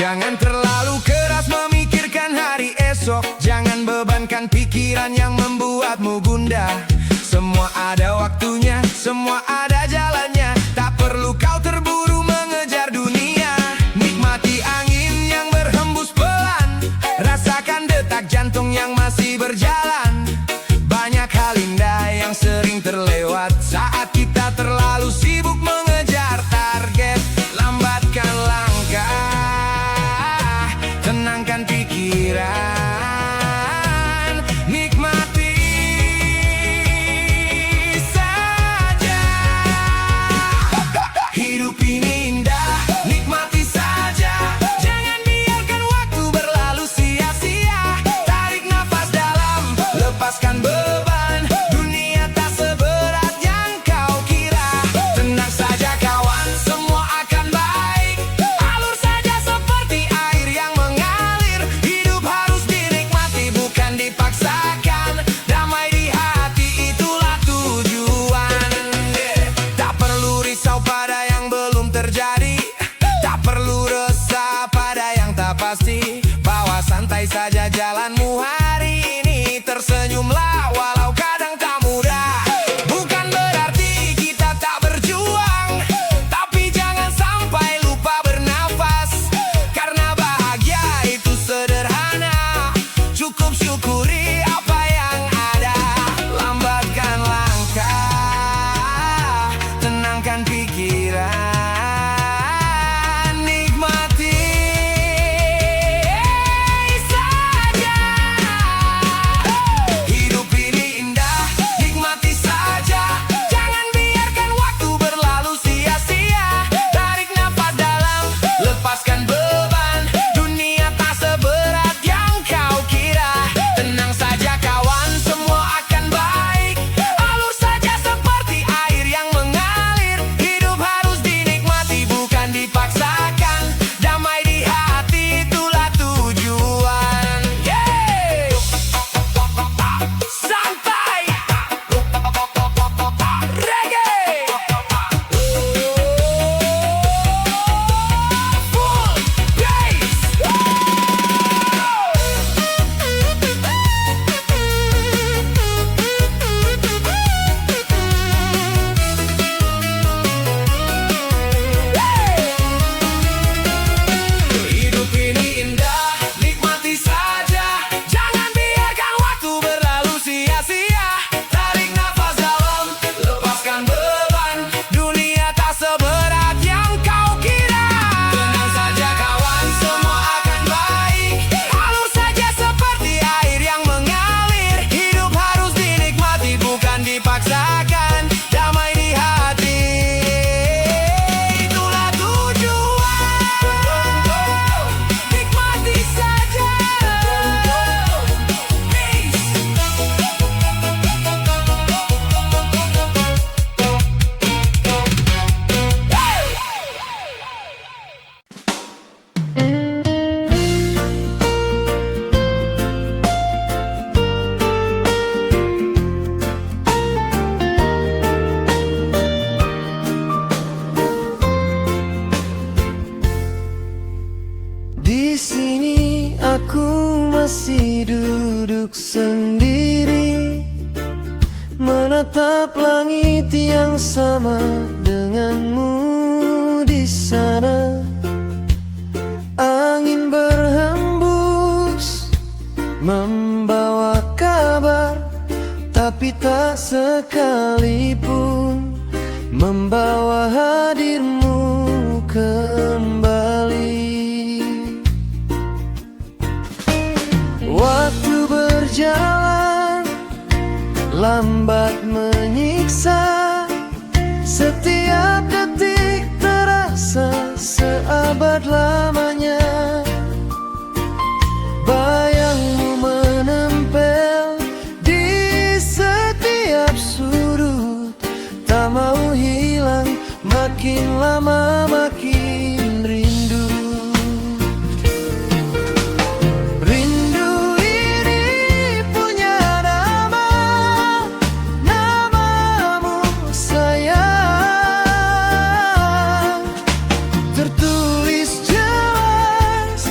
Jangan terlalu keras memikirkan hari esok. Jangan bebankan pikiran yang membuatmu gundah. Semua ada waktunya, semua ada jalannya. Tak perlu kau terburu mengejar dunia. Nikmati angin yang berhembus pelan. Rasakan detak jantung yang masih berjalan. Banyak hal indah yang sering terlewat saat kita terlalu sibuk mengejar target. Lambatkan langkah, tenangkan pikiran, nikmati saja. Hidup ini indah, nikmati saja. Jangan biarkan waktu berlalu sia-sia. Tarik nafas dalam, lepaskan beban. Dunia tak seberat yang kau kira. Tenang saja kawan, semua akan baik. Alur saja seperti air yang mengalir. Hidup harus dinikmati, bukan dipaksakan. Damai di hati, itulah tujuan. Tak perlu risau pada yang belum terjadi. Tak perlu resah pada yang tak pasti. Bawa santai saja jalanmu hari ini. Tersenyumlah walau kadang tak mudah. Bukan berarti kita tak berjuang, tapi jangan sampai lupa bernafas. Karena bahagia itu sederhana. Cukup syukuri apa yang ada. Lambatkan langkah, tenangkan pikiran, nikmati saja. Hidup ini indah, nikmati saja. Jangan biarkan waktu berlalu sia-sia. Tarik nafas dalam, lepaskan beban. Dunia tak seberat yang kau kira. Tenang saja kawan, semua akan baik. Alur saja seperti air yang mengalir. Hidup harus dinikmati, bukan dipaksakan. Damai di hati, itulah tujuan. Santai reggae, full bass. Hidup ini indah, nikmati saja. Jangan biarkan waktu berlalu sia-sia. Tarik nafas dalam, lepaskan beban. Dunia tak seberat yang kau kira. Tenang saja kawan, semua akan baik. Alur saja seperti air yang mengalir. Hidup harus dinikmati, bukan dipaksakan. Damai di hati, itulah tujuan. Nikmati saja. Di sini aku masih duduk sendiri, menatap langit yang sama denganmu di sana. Angin berhembus membawa kabar, tapi tak sekalipun membawa hadirmu kembali. Waktu berjalan lambat menyiksa. Setiap detik terasa seabad lamanya. Bayangmu menempel di setiap sudut, tak mau hilang, makin lama makin rindu. Rindu ini punya nama, namamu sayang. Tertulis jelas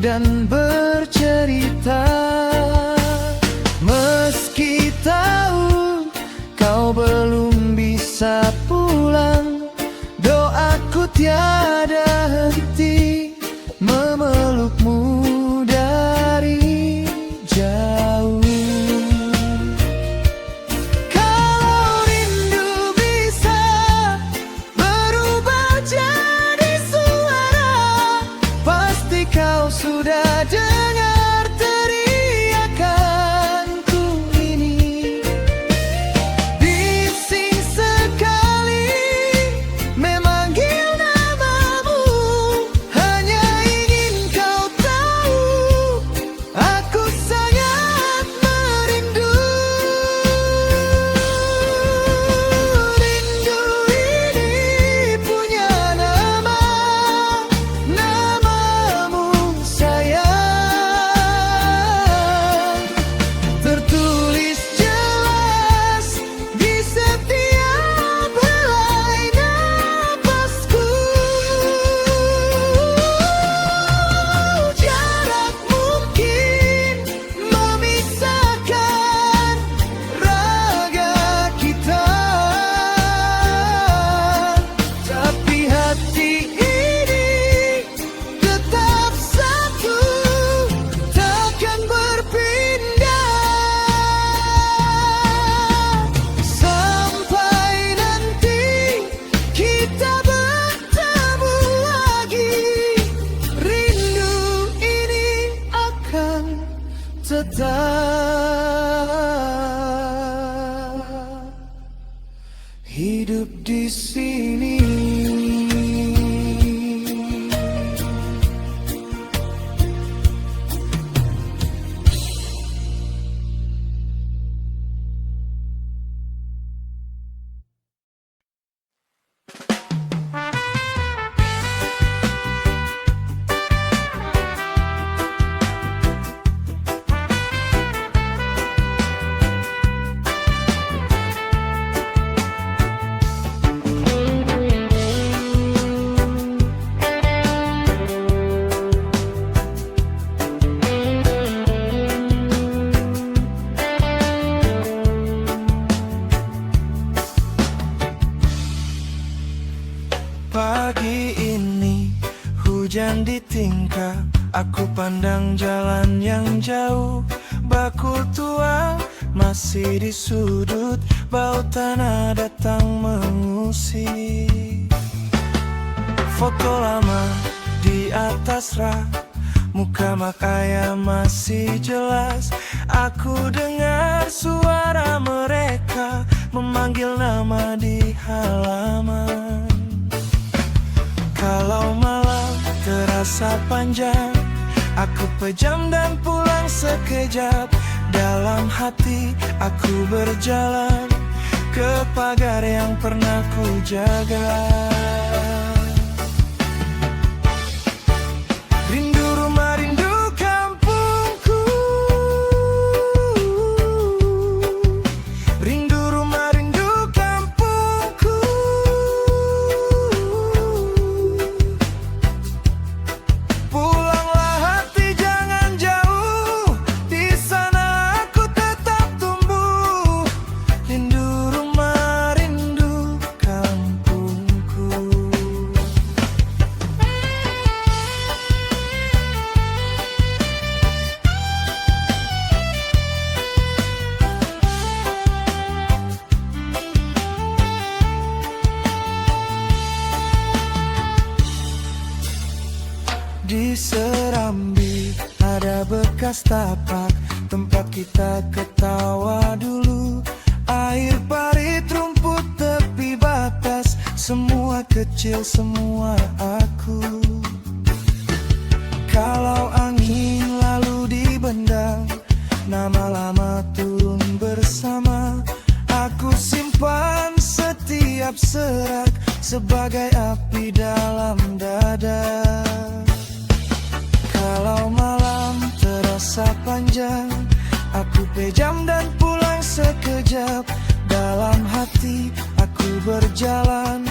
dan bercerita. Meski tahu kau belum bisa pulang, doaku tiada henti memelukmu dari jauh. Kalau rindu bisa berubah jadi suara, pasti kau sudah dengar teriakanku ini. Bising sekali memanggil namamu, hanya ingin kau tahu aku sangat merindu. Rindu ini punya nama, namamu sayang, tertulis jelas di setiap helai napasku. Jarak mungkin memisahkan raga kita, tapi hati ini tetap satu, takkan berpindah sampai nanti kita bertemu lagi. Rindu ini akan tetap hidup di sini. Pagi ini hujan ditingkap, aku pandang jalan yang jauh. Bakul tua masih di sudut, bau tanah datang mengusik. Foto lama di atas rak, muka mak ayah masih jelas. Aku dengar suara mereka memanggil nama di halaman. Kalau malam terasa panjang, aku pejam dan pulang sekejap. Dalam hati aku berjalan ke pagar yang pernah ku jaga. Rindu rumah, rindu kampungku. Rindu rumah, rindu kampungku. Pulanglah hati, jangan jauh. Di sana aku tetap tumbuh. Rindu rumah, rindu kampungku. Di Serambi ada bekas tapak, tempat kita ketawa dulu. Air parit, rumput tepi batas, semua kecil, semua aku. Kalau angin lalu dibendang, nama lama turun bersama. Aku simpan setiap serak sebagai api dalam dada. Kalau malam terasa panjang, aku pejam dan pulang sekejap. Dalam hati aku berjalan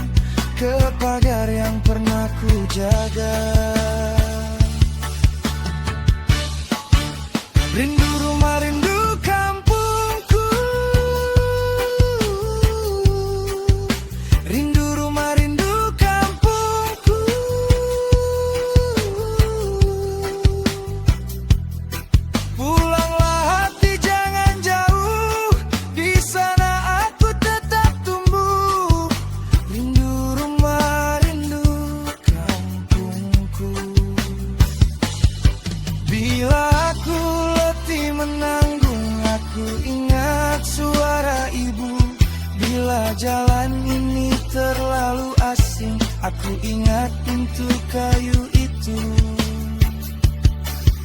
ke pagar yang pernah ku jaga. Rindu rumah, rindu kampungku. Rindu rumah, rindu kampungku. Pulanglah hati, jangan jauh. Di sana aku tetap tumbuh. Rindu rumah, rindu kampungku. Bila aku letih menanggung, aku ingat suara ibu. Bila jalan ini terlalu asing, aku ingat pintu kayu itu.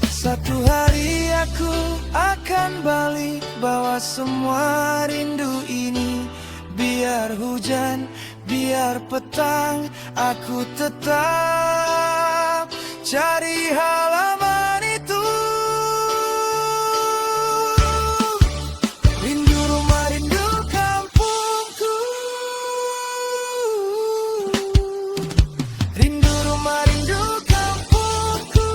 Satu hari aku akan balik, bawa semua rindu ini. Biar hujan, biar petang, aku tetap cari halaman itu. Rindu rumah, rindu kampungku. Rindu rumah, rindu kampungku.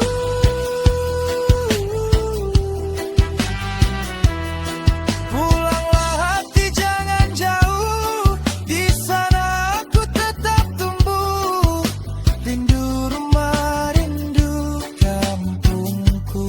Pulanglah hati, jangan jauh. Di sana aku tetap tumbuh. Rindu rumah, rindu kampungku.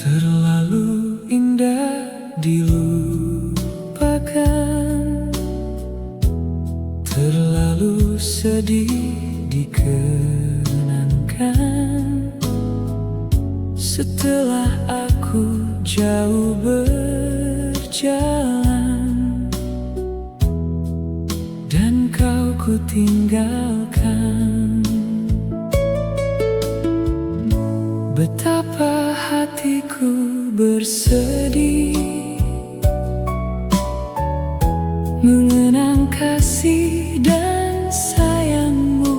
Terlalu indah dilupakan, terlalu sedih dikenangkan. Setelah aku jauh berjalan dan kau ku tinggalkan, betapa hatiku bersedih mengenang kasih dan sayangmu.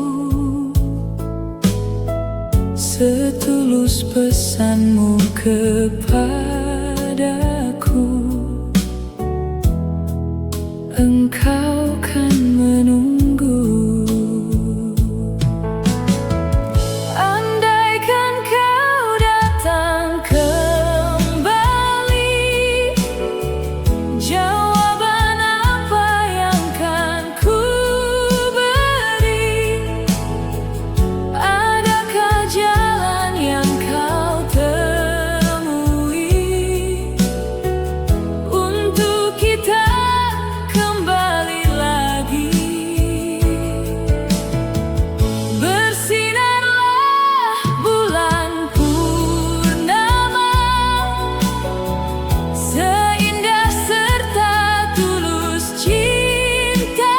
Setulus pesanmu kepadaku, engkau kan menunggu. Andaikan kau datang kembali, jawaban apa yang kan ku beri? Adakah jalan yang kau temui untuk kita kembali lagi? Bersinarlah bulan purnama, seindah serta tulus cintanya.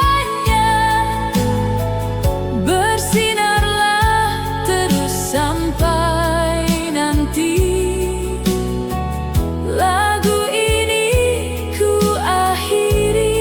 Bersinarlah terus sampai nanti lagu ini ku akhiri.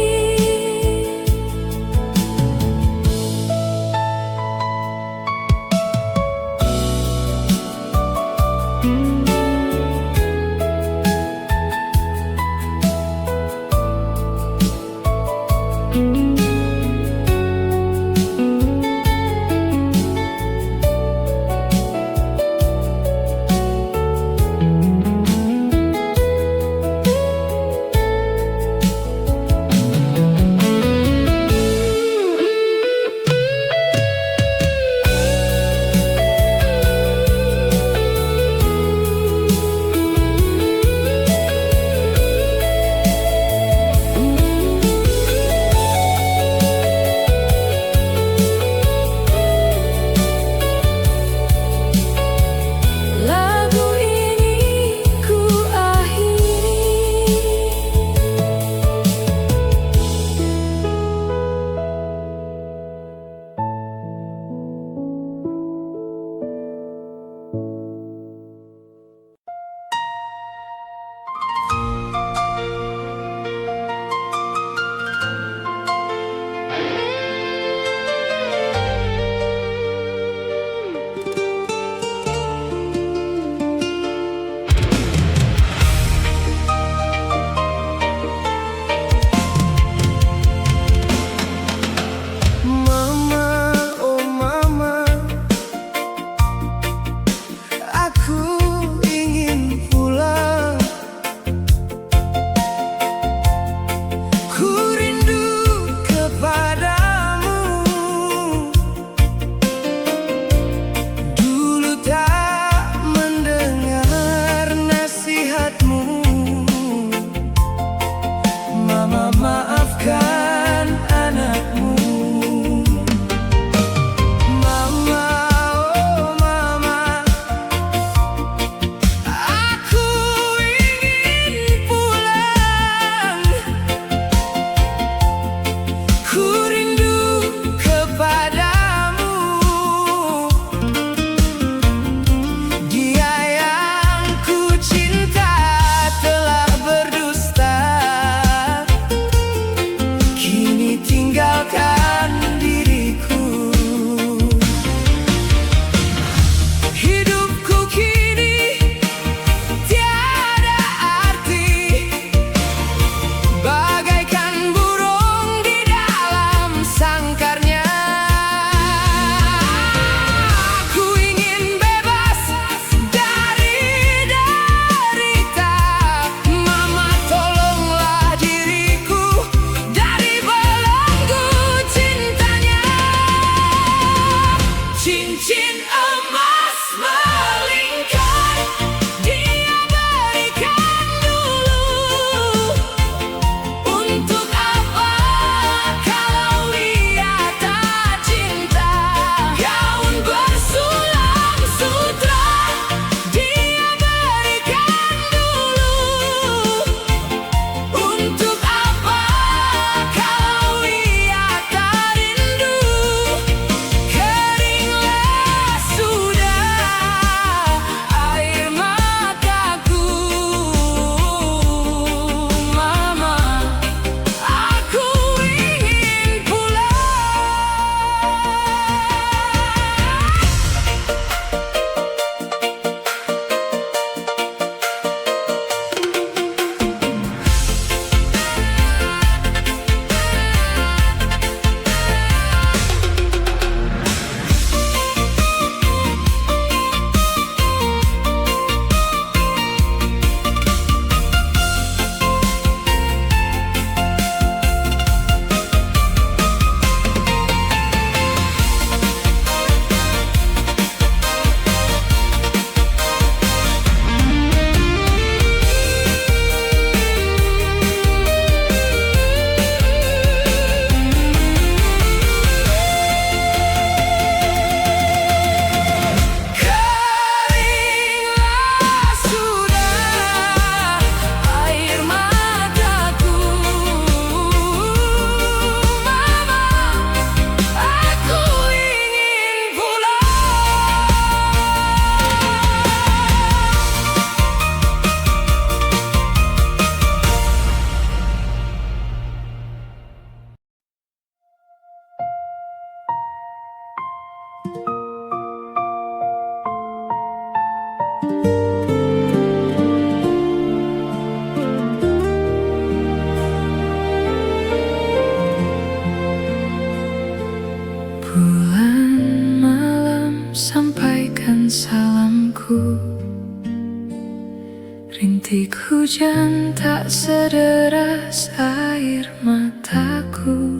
Hujan tak sederas air mataku,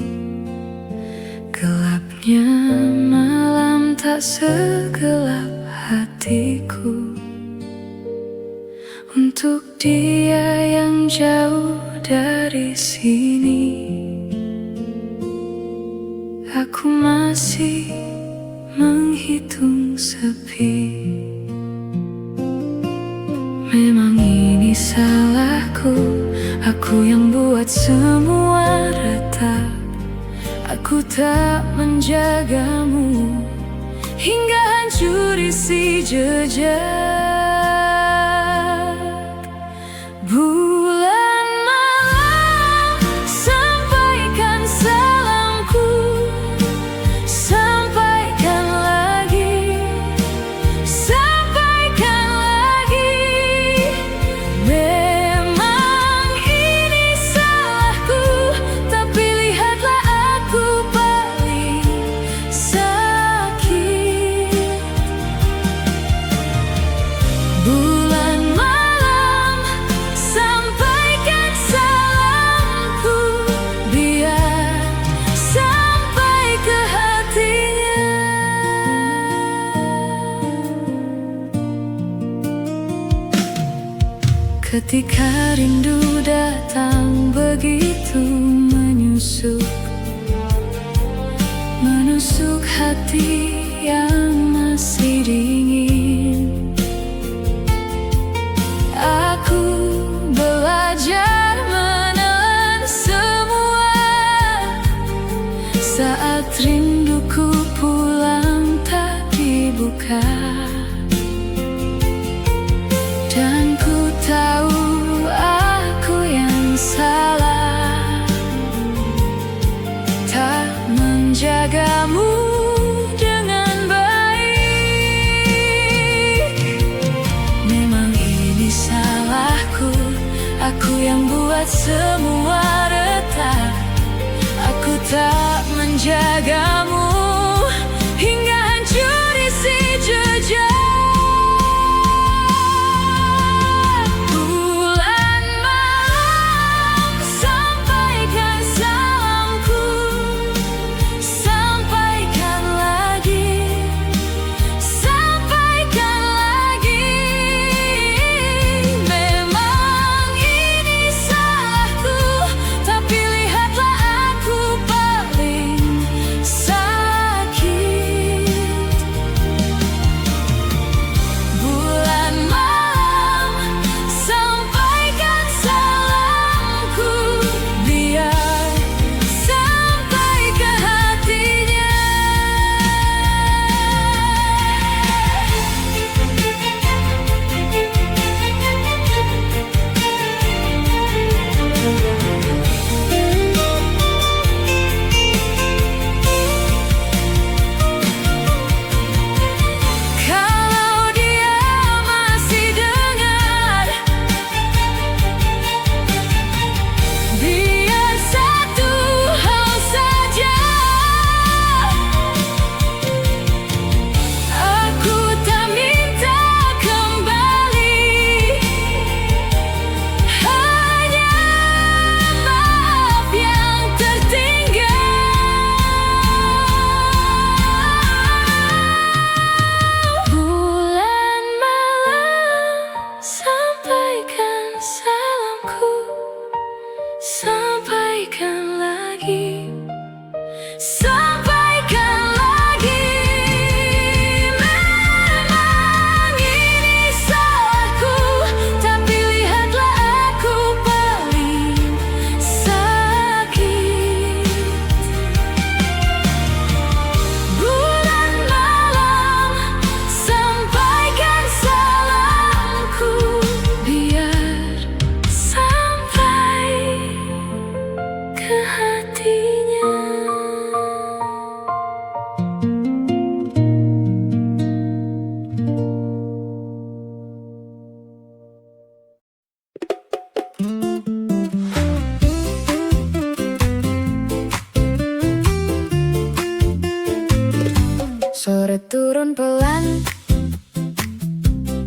gelapnya malam tak segelap hatiku. Untuk dia yang jauh dari sini, aku masih menghitung sepi. Memang ini salahku, aku yang buat semua retak. Aku tak menjagamu hingga hancur isi jejak. Bulan malam, sampaikan salamku, sampaikan lagi, sampaikan lagi. Memang ini salahku, tapi lihatlah aku paling sakit. Bulan malam, sampaikan salamku, biar sampai ke hatinya. Ketika rindu datang begitu menusuk hati yang masih dingin. Aku belajar menelan semua saat rinduku pulang tak dibuka. Dan ku tahu aku yang salah, tak menjagamu dengan baik. Memang ini salahku, aku yang buat semua retak. Aku tak menjagamu hingga hancur isi jejak. Bulan malam, sampaikan salamku, sampaikan lagi, sampaikan lagi. Memang ini salahku, tapi lihatlah aku paling sakit. Bulan malam, sampaikan salamku, biar sampai ke hatinya. Kalau dia masih dengar, biar satu hal saja. Aku tak minta kembali, hanya maaf yang tertinggal. Bulan malam, sampaikan salamku, sampaikan lagi, sampaikan lagi. Memang ini salahku, tapi lihatlah aku paling sakit. Bulan malam, sampaikan salamku, biar sampai ke hatinya. Sore turun pelan,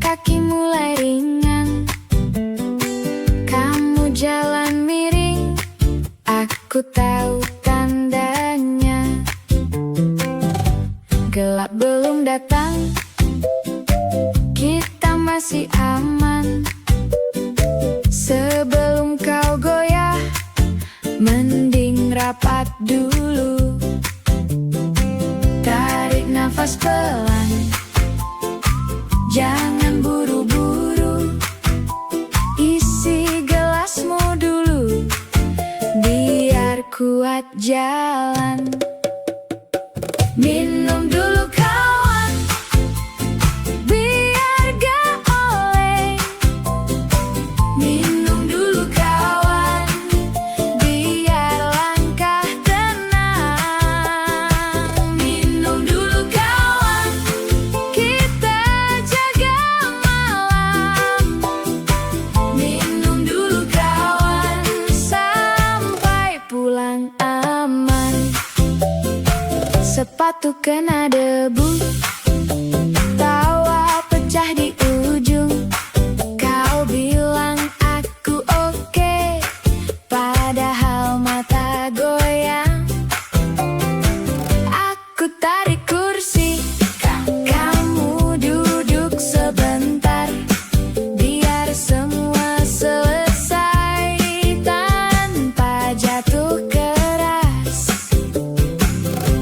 kaki mulai ringan. dulu. Tarik nafas pelan, jangan buru-buru. Isi gelasmu dulu, biar kuat jalan. Minum dulu kawan, biar gak oleng. Minum dulu kawan, biar langkah tenang. Minum dulu kawan, kita jaga malam. Minum dulu kawan, sampai pulang aman. Sepatu kena debu, tawa pecah di ujung. Kau bilang aku oke, padahal mata goyang. Aku tarik kursi, kamu duduk sebentar, biar semua selesai tanpa jatuh keras.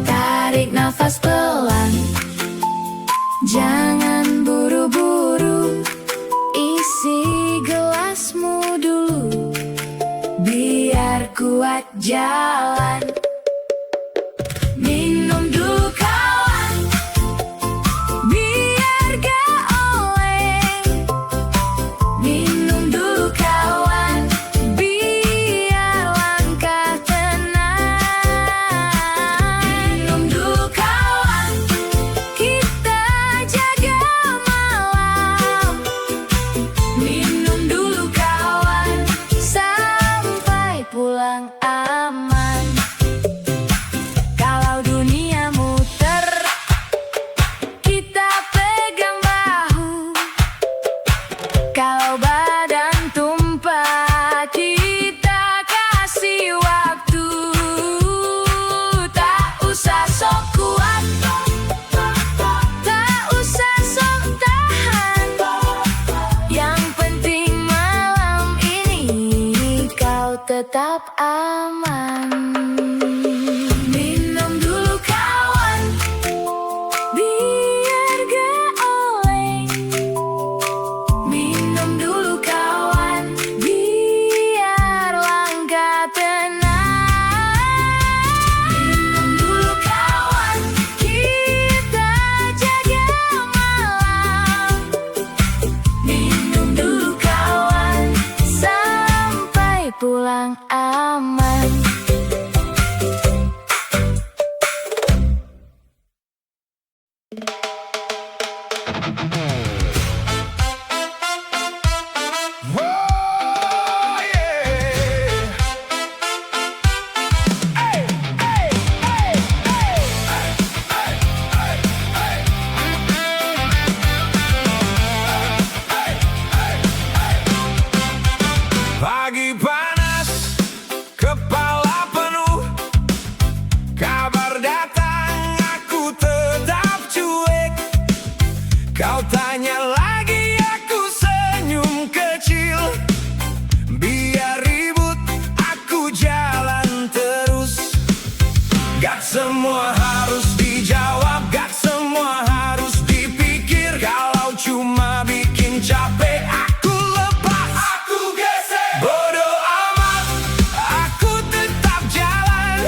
Tarik nafas pelan, jangan buru-buru. Isi gelasmu dulu, biar kuat jalan. Minum dulu kawan, biar gak oleng. Minum dulu kawan, biar langkah tenang. Minum dulu kawan, kita jaga malam. Minum dulu kawan, sampai pulang aman. Kalau dunia muter, kita pegang bahu. Kalau badan tumpah, kita kasih waktu. Tak usah sok kuat, tak usah sok tahan. Yang penting malam ini kau tetap aman. Minum dulu kawan, biar gak oleng. Minum dulu kawan, biar langkah tenang. Minum dulu kawan, kita jaga malam. Minum dulu kawan, sampai pulang aman. Oh, yeah. Hey, hey, hey, hey. Pagi panas, kepala penuh, kabar datang, aku tetap cuek. Kau tanya lagi, aku senyum kecil. Biar ribut, aku jalan terus. Gak semua harus dijawab, gak semua harus dipikir. Kalau cuma bikin capek, aku lepas, aku geser. Bodo amat, aku tetap jalan.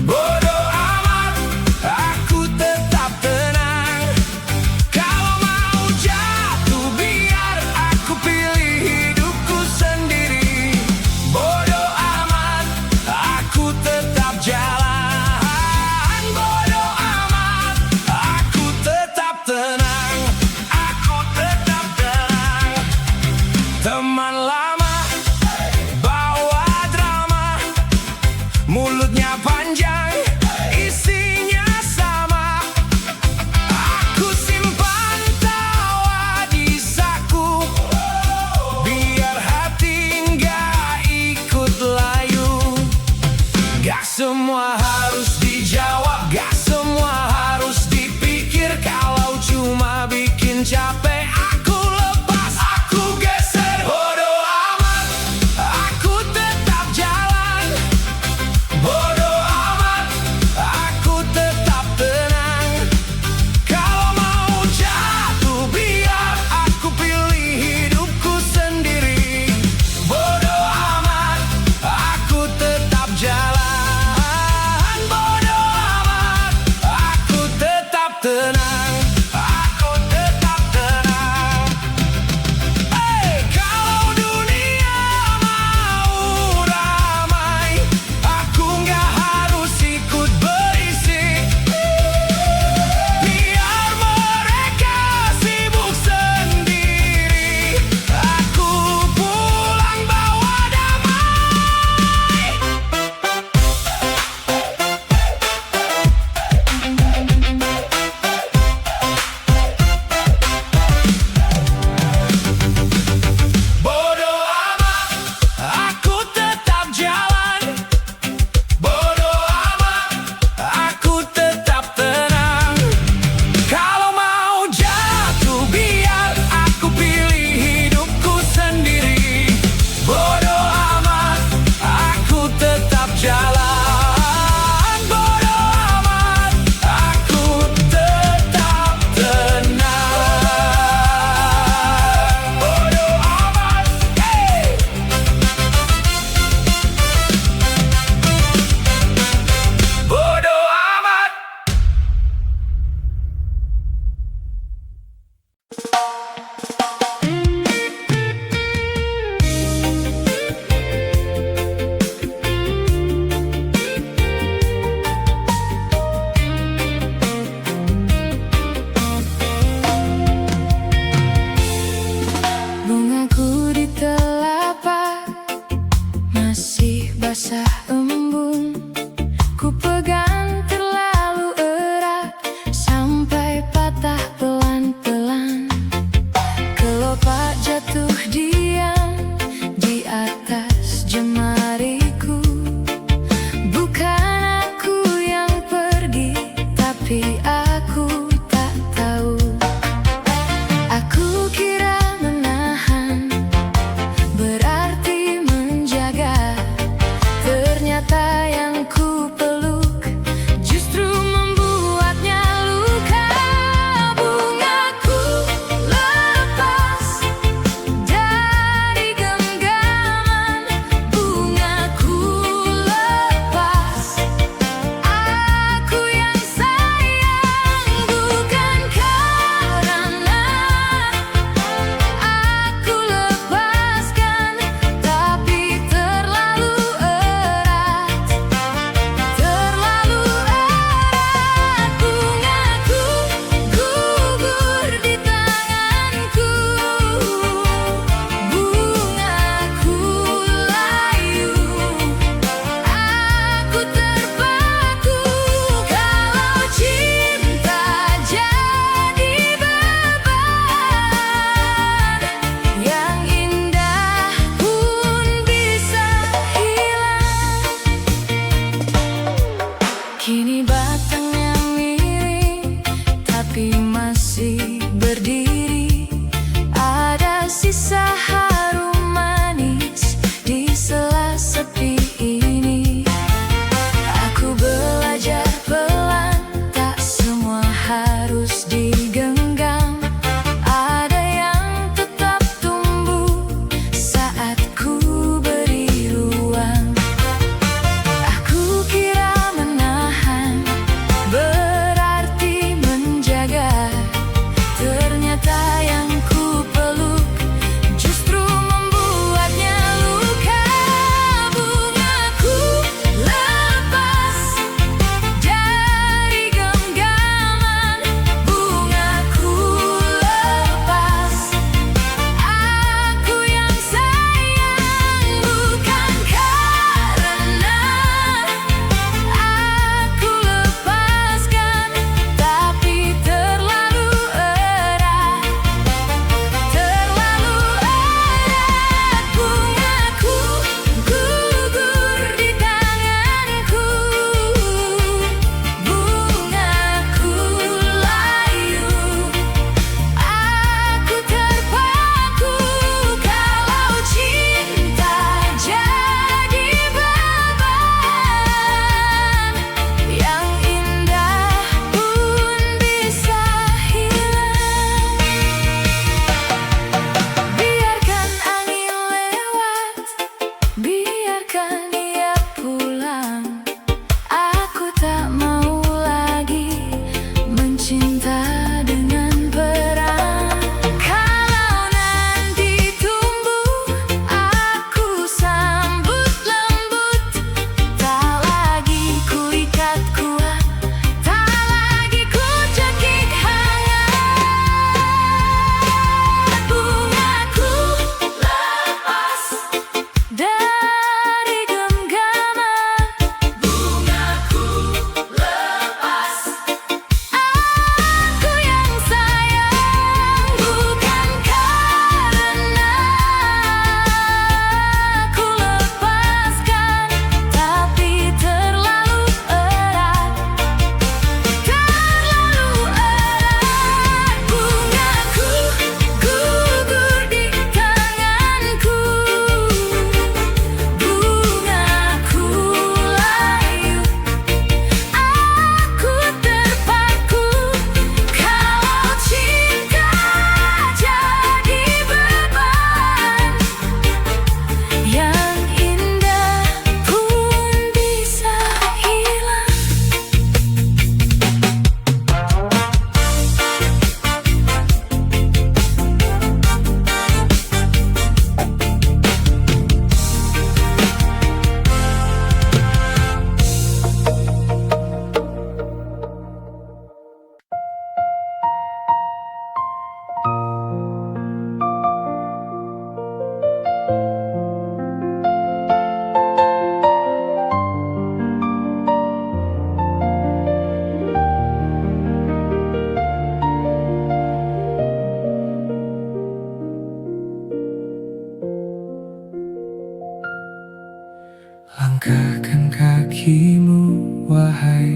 Bodo amat, aku tetap tenang. Kalau mau jatuh, biar aku pilih hidupku sendiri. Bodo amat, aku tetap jalan. Bodo amat, aku tetap tenang. Aku tetap tenang. Teman lama bawa drama, mulutnya panjang, isinya sama. Aku simpan tawa di saku, biar hati nggak ikut layu. Gak semua harus dijawab, gak semua harus dipikir. Kalau cuma bikin capek, aku lepas, aku geser. Bodo amat, aku tetap jalan. Bodo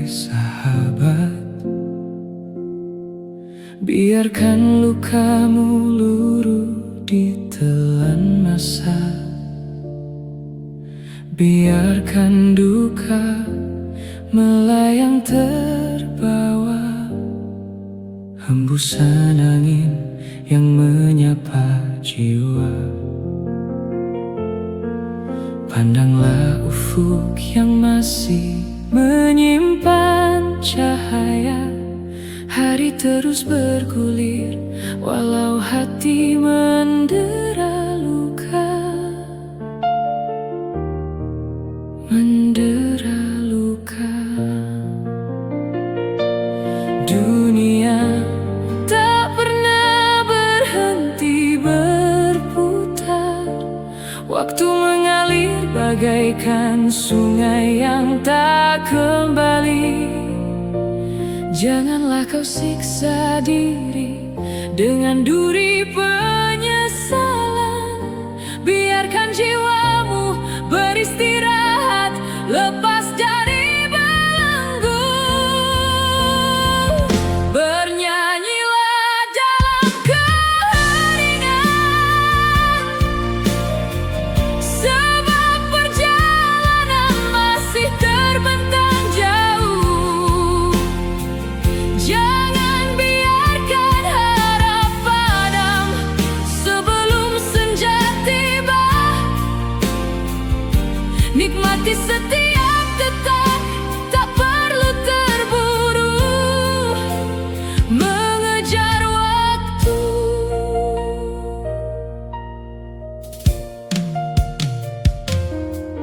sahabat. Biarkan lukamu luruh ditelan masa, biarkan duka melayang terbawa hembusan angin yang menyapa jiwa. Pandanglah ufuk yang masih menyimpan cahaya. Hari terus bergulir walau hati mendera luka. Mendera luka. Dunia tak pernah berhenti berputar. Waktu mengalir bagaikan sungai yang tak kembali. Janganlah kau siksa diri dengan duri penyesalan. Biarkan jiwamu beristirahat lepas dari belenggu. Bernyanyilah dalam keheningan, sebab perjalanan masih terbentang jauh. Jangan biarkan harap padam sebelum senja tiba. Nikmati setiap detak, tak perlu terburu mengejar waktu.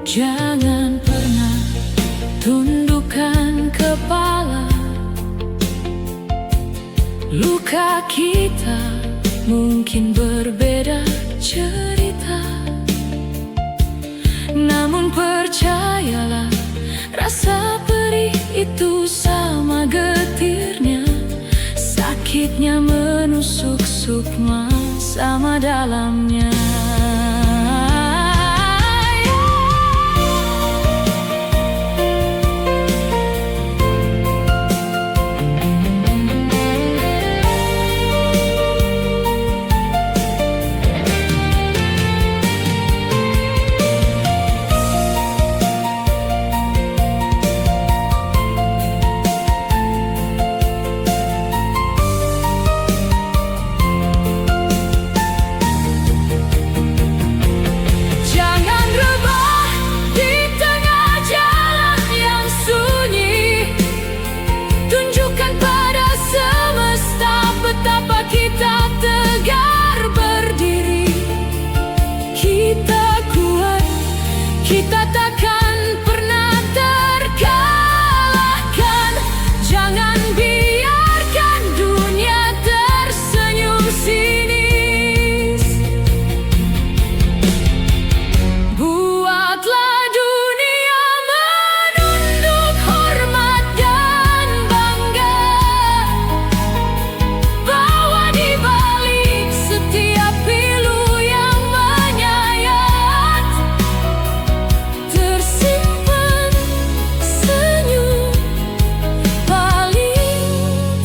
Jangan pernah tundukkan kepala. Luka kita mungkin berbeda cerita, namun percayalah, rasa perih itu sama getirnya. Sakitnya menusuk sukma sama dalamnya. Kita takkan pernah terkalahkan. Jangan biarkan dunia tersenyum sinis. Buatlah dunia menunduk hormat dan bangga, bahwa di balik setiap pilu yang menyayat tersimpan senyum paling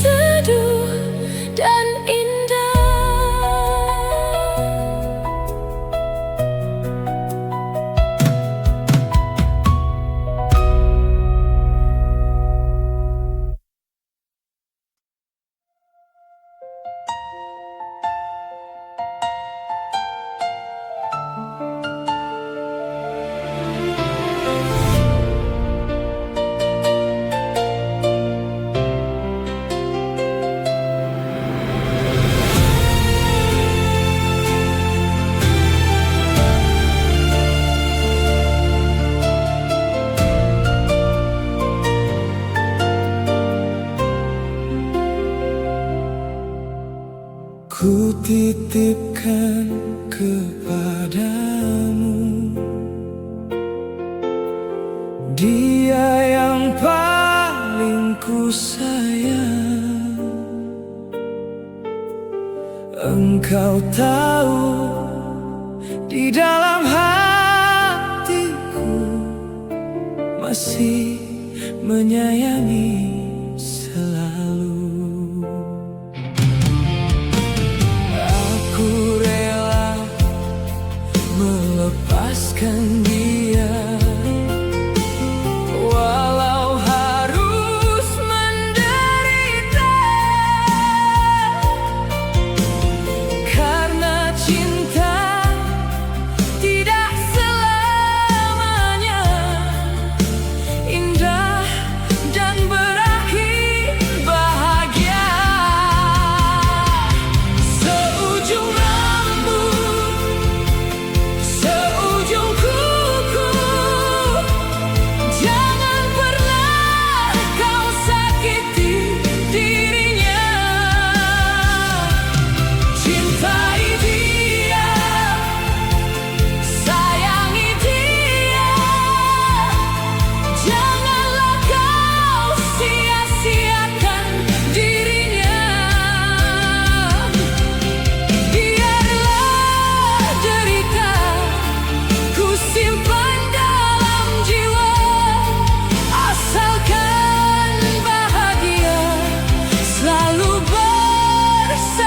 teduh dan indah. Ku titipkan kepadamu dia yang paling ku sayang. Engkau tahu di dalam hatiku masih menyayangi selalu. Aku rela melepaskan dia, walau harus menderita, karena cinta tidak selamanya indah dan berakhir bahagia. Seujung rambut, seujung kuku, jangan pernah kau sakiti dirinya. Cintai dia, sayangi dia, janganlah kau sia-siakan dirinya. Biarlah derita ku simpan dalam jiwa, asalkan bahagia selalu bersamanya.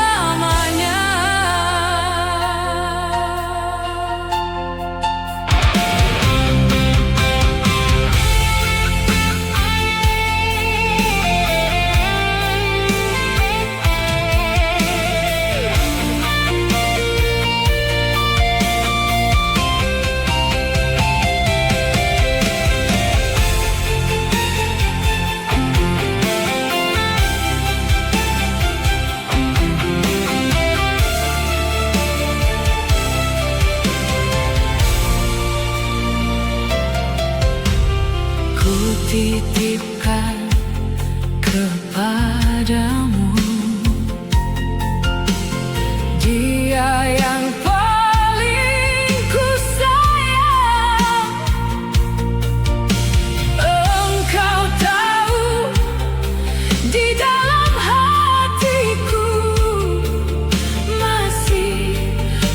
Ku titipkan kepadamu dia yang paling ku sayang. Engkau tahu di dalam hatiku masih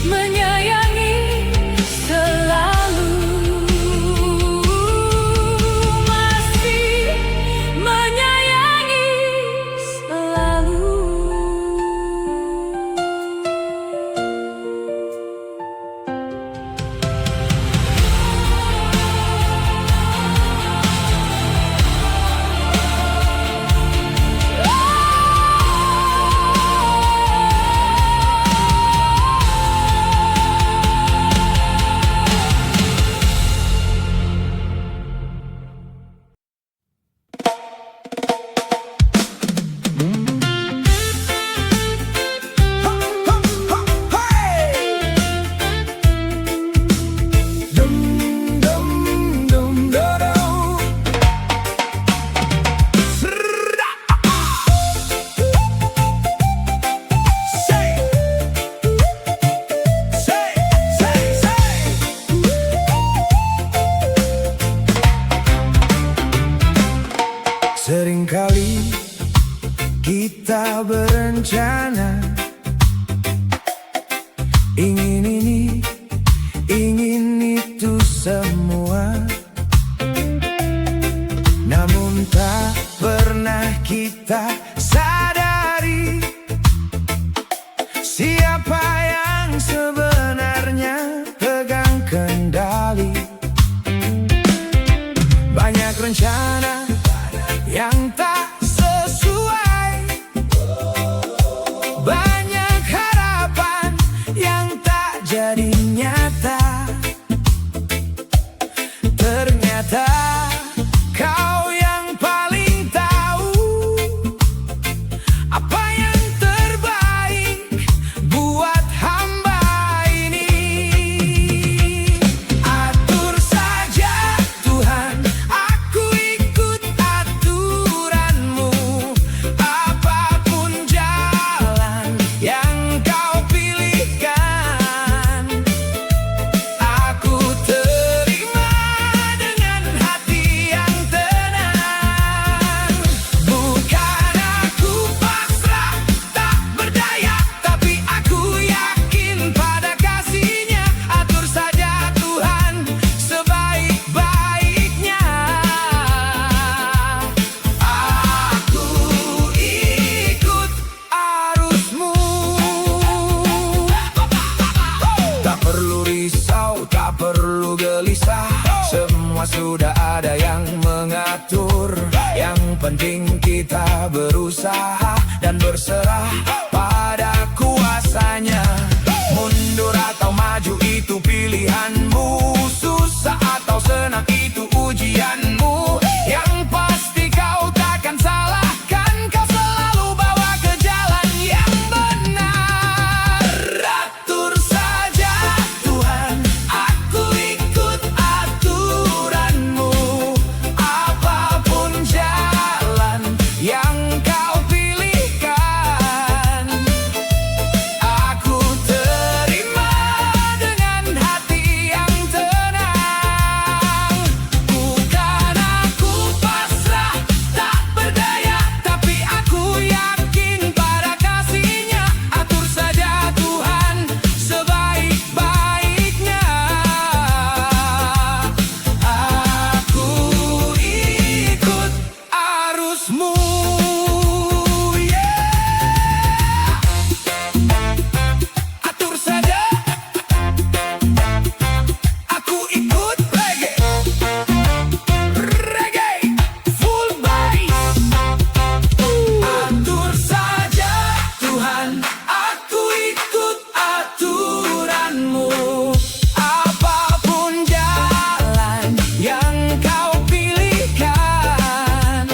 menyayangi selalu, masih menyayangi selalu. Seringkali kita berencana ingin ini, ingin itu semua, namun tak pernah kita sadari siapa yang sebenarnya pegang kendali. Banyak rencana yang tak sesuai, banyak harapan yang tak jadi nyata. Ternyata kau yang paling tahu penting kita berusaha dan berserah pada kuasanya. Mundur atau maju itu pilihanmu, susah atau senang itu ujianmu. Yang pasti kau takkan salah, kan kau selalu bawa ke jalan yang benar. Atur saja Tuhan, aku ikut aturanmu. Apapun jalan yang kau pilihkan, aku terima dengan hati yang tenang. Bukan aku pasrah, tak berdaya, tapi aku yakin pada kasih-Nya. Atur saja Tuhan sebaik-baiknya. Aku ikut arusmu, yeah. Atur saja, aku ikut reggae, reggae full bass. Atur saja Tuhan, aku ikut aturanmu. Apapun jalan yang kau pilihkan,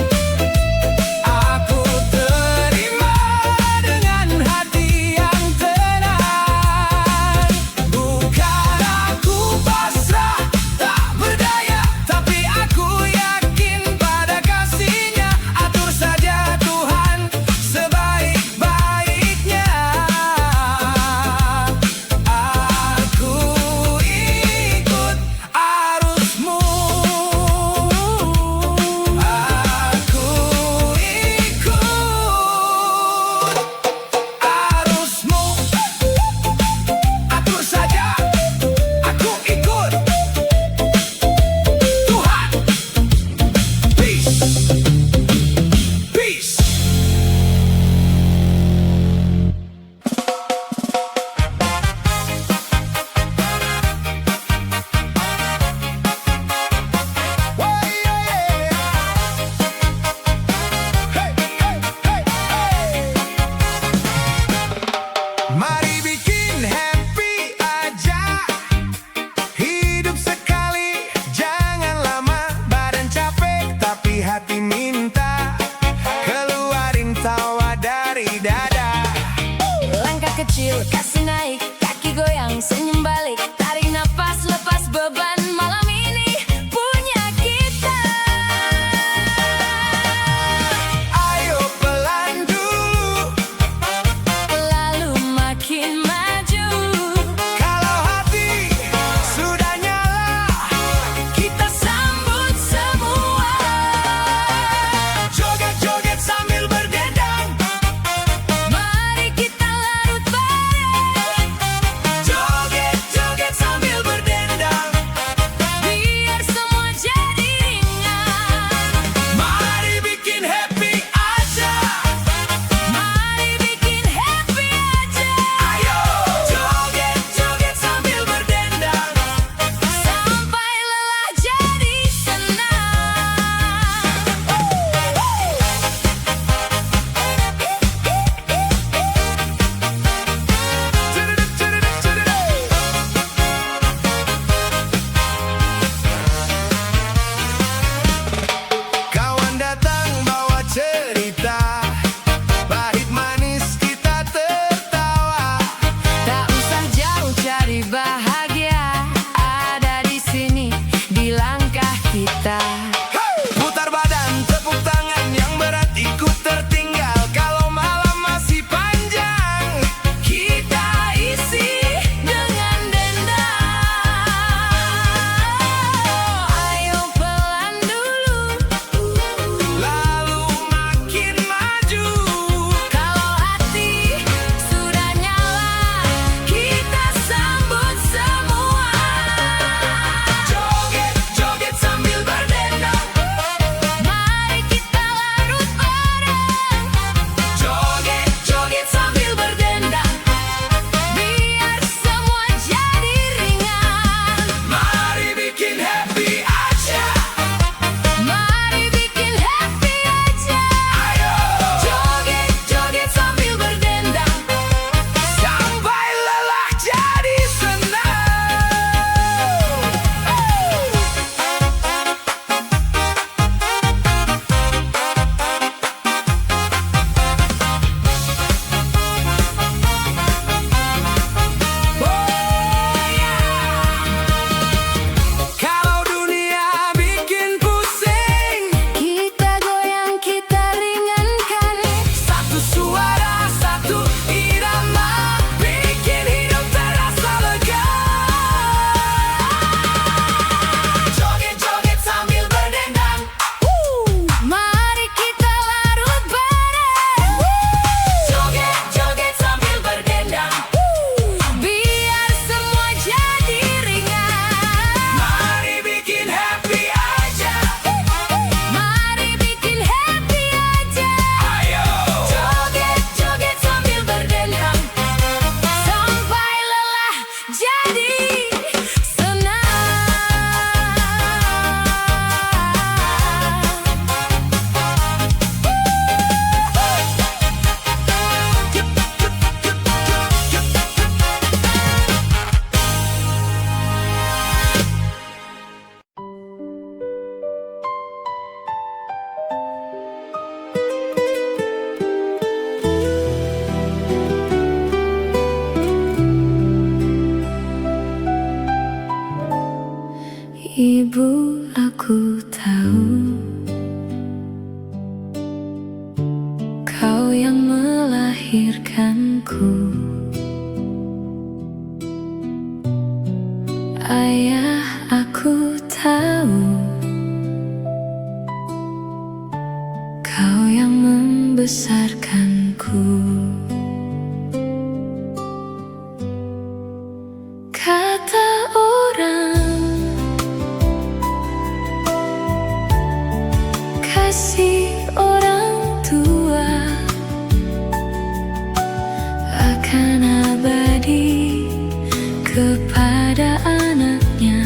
yang melahirkanku. Ayah, aku tahu kau yang membesarkanku. Kata orang, kasih orang tua akan abadi kepada anaknya.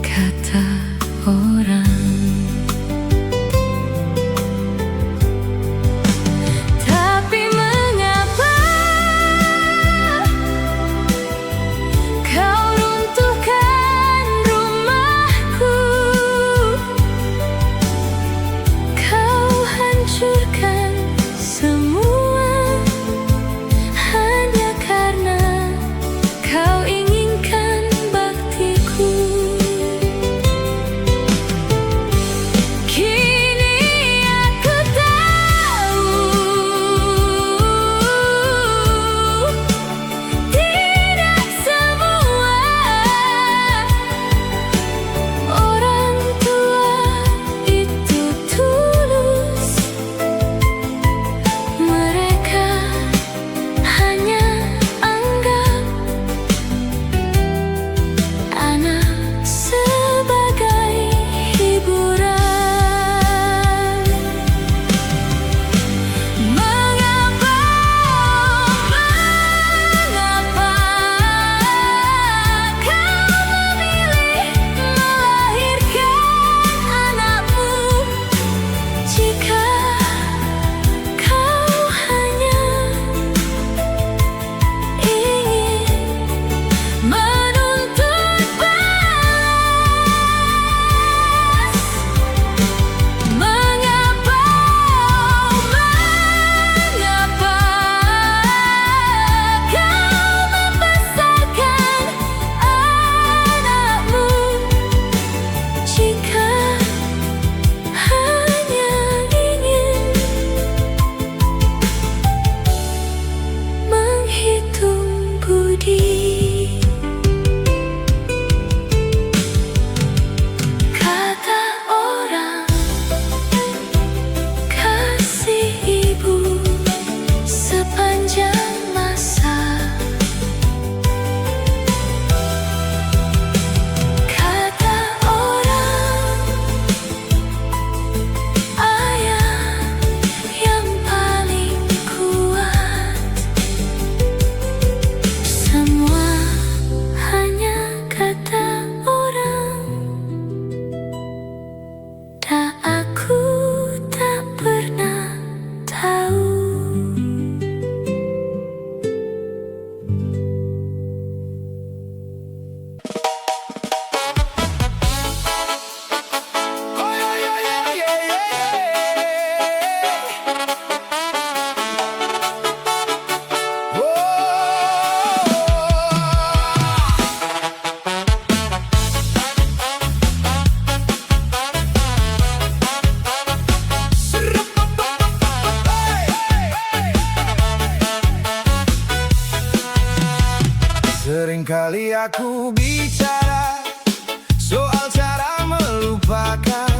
Kata orang, tapi mengapa kau runtuhkan rumahku? Kau hancurkan semua hanya karena kau inginkan baktiku. Kini aku tahu tidak semua orang tua itu tulus. Mereka hanya anggap anak sebagai hiburan. Mengapa kau memilih melahirkan anakmu jika kau hanya ingin menuntut balas? Mengapa kau membesarkan anakmu jika hanya ingin menghitung budi? Kata orang, kasih ibu sepanjang masa. Kata orang, ayah yang paling kuat. Semua hanya kata orang, dan aku tak pernah tahu. Seringkali aku bicara soal cara melupakan.